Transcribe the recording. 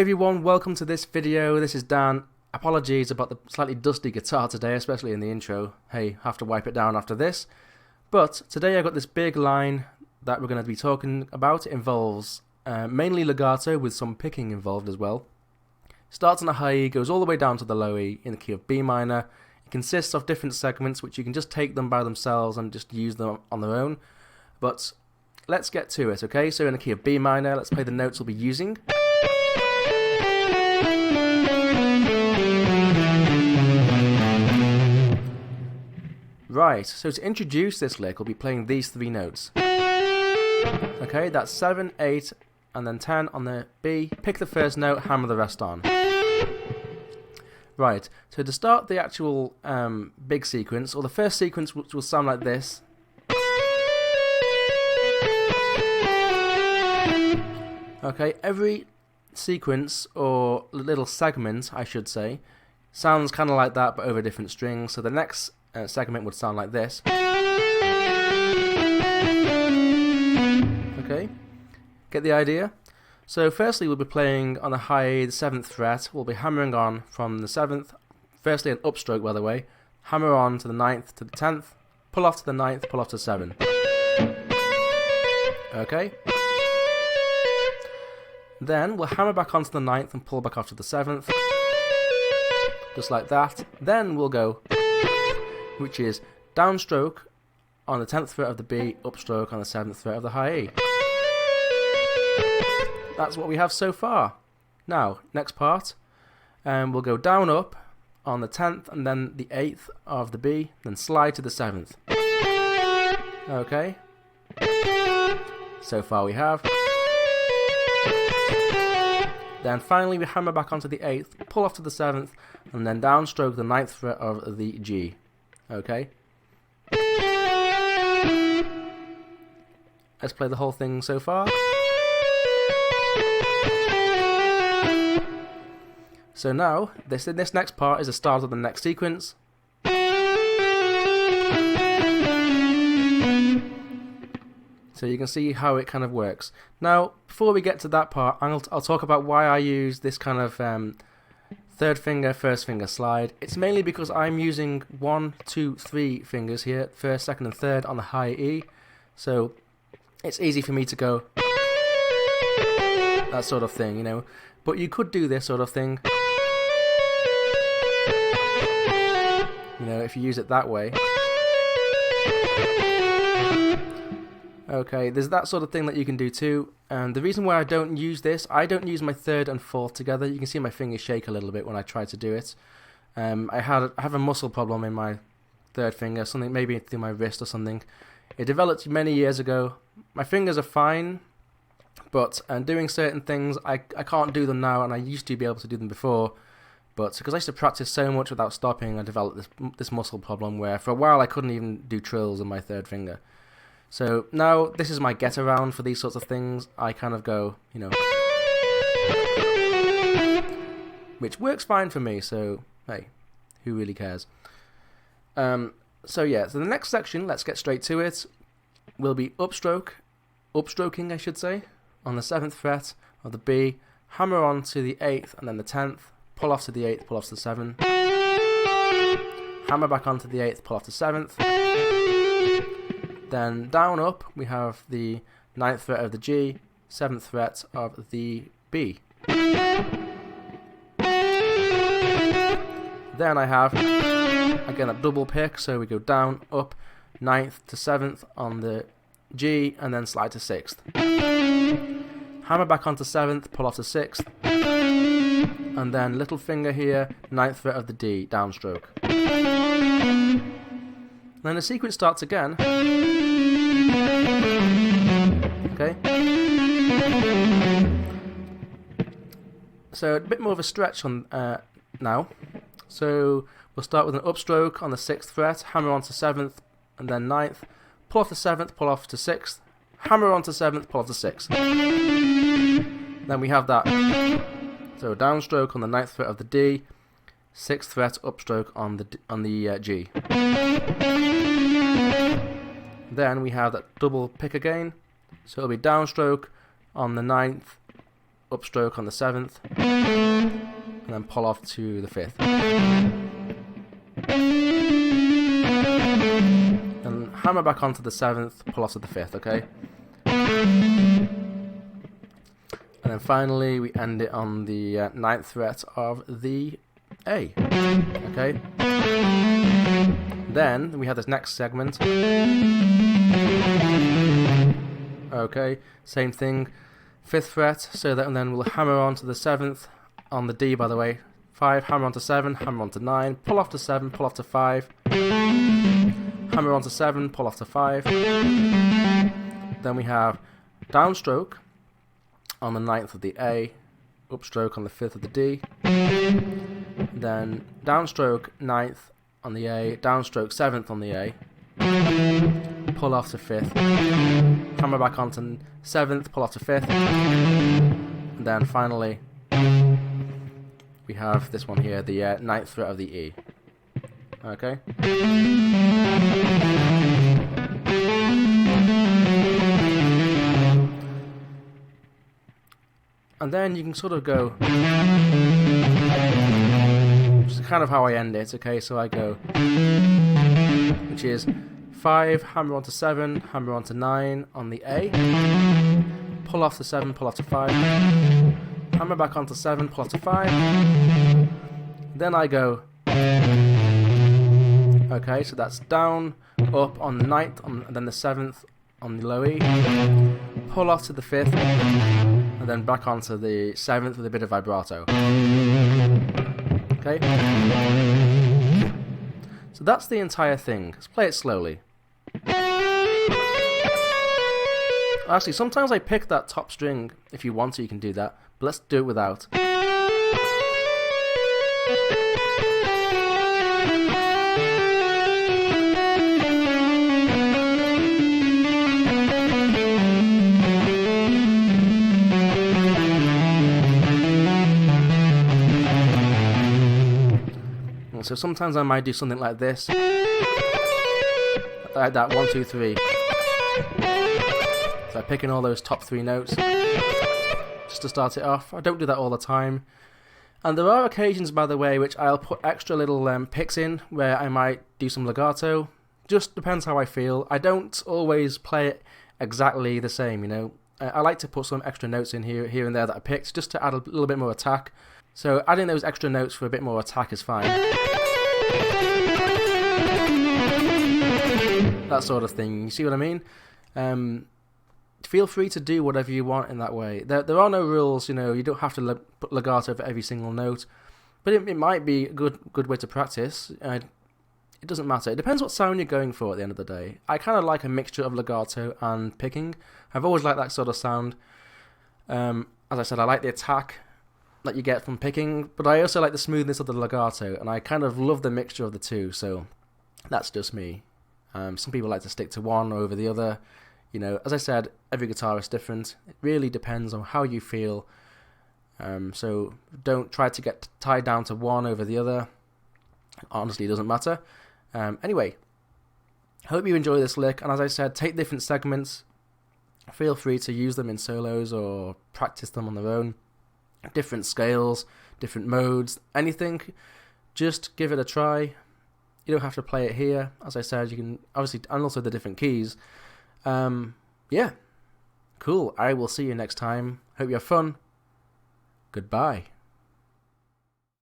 everyone, welcome to this video. This is Dan. Apologies about the slightly dusty guitar today, especially in the intro. Hey, have to wipe it down after this. But today I got this big line that we're going to be talking about. It involves mainly legato with some picking involved as well. Starts on a high E, goes all the way down to the low E in the key of B minor. It consists of different segments which you can just take them by themselves and just use them on their own. But let's get to it, okay? So in the key of B minor, let's play the notes we'll be using. Right, so to introduce this lick, we'll be playing these three notes. Okay, that's 7, 8, and then 10 on the B. Pick the first note, hammer the rest on. Right, so to start the actual big sequence, or the first sequence, which will sound like this. Okay, every sequence, or little segment, I should say, sounds kind of like that, but over different strings. So the next segment would sound like this. Okay, get the idea? So firstly we'll be playing on the high A, the 7th fret. We'll be hammering on from the 7th, firstly an upstroke by the way, hammer on to the 9th to the 10th, pull off to the 9th, pull off to 7. Okay? Then we'll hammer back onto the 9th and pull back off to the 7th, just like that. Then we'll go, which is downstroke on the 10th fret of the B, upstroke on the 7th fret of the high E. That's what we have so far. Now, next part, we'll go down up on the 10th and then the 8th of the B, then slide to the 7th. Okay? So far we have. Then finally we hammer back onto the 8th, pull off to the 7th, and then downstroke the 9th fret of the G. Okay? Let's play the whole thing so far. So now, this next part is the start of the next sequence. So you can see how it kind of works. Now, before we get to that part, I'll talk about why I use this kind of third finger, first finger slide. It's mainly because I'm using 1, 2, 3 fingers here, first, second and third on the high E. So it's easy for me to go that sort of thing, you know. But you could do this sort of thing, you know, if you use it that way. Okay, there's that sort of thing that you can do too. And the reason why I don't use this, I don't use my third and fourth together. You can see my fingers shake a little bit when I try to do it. I have a muscle problem in my third finger, something maybe through my wrist or something. It developed many years ago. My fingers are fine, but doing certain things, I can't do them now, and I used to be able to do them before. But because I used to practice so much without stopping, I developed this muscle problem where for a while I couldn't even do trills on my third finger. So now this is my get around for these sorts of things. I kind of go, you know, which works fine for me, so hey, who really cares? So yeah, so the next section, let's get straight to it, will be upstroking I should say, on the 7th fret of the B, hammer on to the 8th and then the 10th, pull off to the 8th, pull off to the 7th, hammer back onto the 8th, pull off to 7th, then down up we have the 9th fret of the G, 7th fret of the B. Then I have, again, a double pick, so we go down, up, 9th to 7th on the G, and then slide to 6th. Hammer back onto 7th, pull off to 6th, and then little finger here, 9th fret of the D, downstroke. Then the sequence starts again. Okay. So a bit more of a stretch on now. So we'll start with an upstroke on the 6th fret, hammer on to 7th, and then 9th, pull off to 7th, pull off to 6th, hammer on to 7th, pull off to 6th. Then we have that. So downstroke on the 9th fret of the D, 6th fret upstroke on the G. Then we have that double pick again. So it'll be downstroke on the 9th, upstroke on the 7th, and then pull off to the 5th. And hammer back onto the 7th, pull off to the 5th, okay? And then finally we end it on the 9th fret of the A, okay? Then we have this next segment. Okay, same thing, 5th fret, so that, and then we'll hammer on to the 7th on the D, by the way. 5, hammer on to 7, hammer on to 9, pull off to 7, pull off to 5, hammer on to 7, pull off to 5. Then we have downstroke on the 9th of the A, upstroke on the 5th of the D, then downstroke 9th on the A, downstroke 7th on the A, pull off to 5th, hammer back onto 7th, pull off to 5th, and then finally we have this one here, the 9th fret of the E. Okay? And then you can sort of go, which is kind of how I end it, okay? So I go, which is 5, hammer onto 7, hammer onto 9 on the A, pull off to 7, pull off to 5, hammer back onto 7, pull off to 5, then I go, okay, so that's down, up on the 9th, and then the 7th on the low E, pull off to the 5th, and then back onto the 7th with a bit of vibrato. Okay? So that's the entire thing. Let's play it slowly. Actually, sometimes I pick that top string. If you want to, you can do that. But let's do it without. So sometimes I might do something like this, like that, 1, 2, 3. So I'm picking all those top 3 notes just to start it off. I don't do that all the time, and there are occasions, by the way, which I'll put extra little picks in where I might do some legato. Just depends how I feel. I don't always play it exactly the same, you know. I like to put some extra notes in here and there that I picked just to add a little bit more attack. So adding those extra notes for a bit more attack is fine. That sort of thing, you see what I mean? Feel free to do whatever you want in that way. There are no rules, you know, you don't have to put legato for every single note. But it might be a good way to practice. It doesn't matter. It depends what sound you're going for at the end of the day. I kind of like a mixture of legato and picking. I've always liked that sort of sound. As I said, I like the attack that you get from picking, but I also like the smoothness of the legato, and I kind of love the mixture of the two, so that's just me. Some people like to stick to one over the other. You know, as I said, every guitar is different. It really depends on how you feel. So don't try to get tied down to one over the other. Honestly, it doesn't matter. Anyway, hope you enjoy this lick, and as I said, take different segments. Feel free to use them in solos or practice them on their own. Different scales, different modes, anything. Just give it a try. You don't have to play it here. As I said, you can obviously, and also the different keys. Yeah, cool. I will see you next time. Hope you have fun. Goodbye.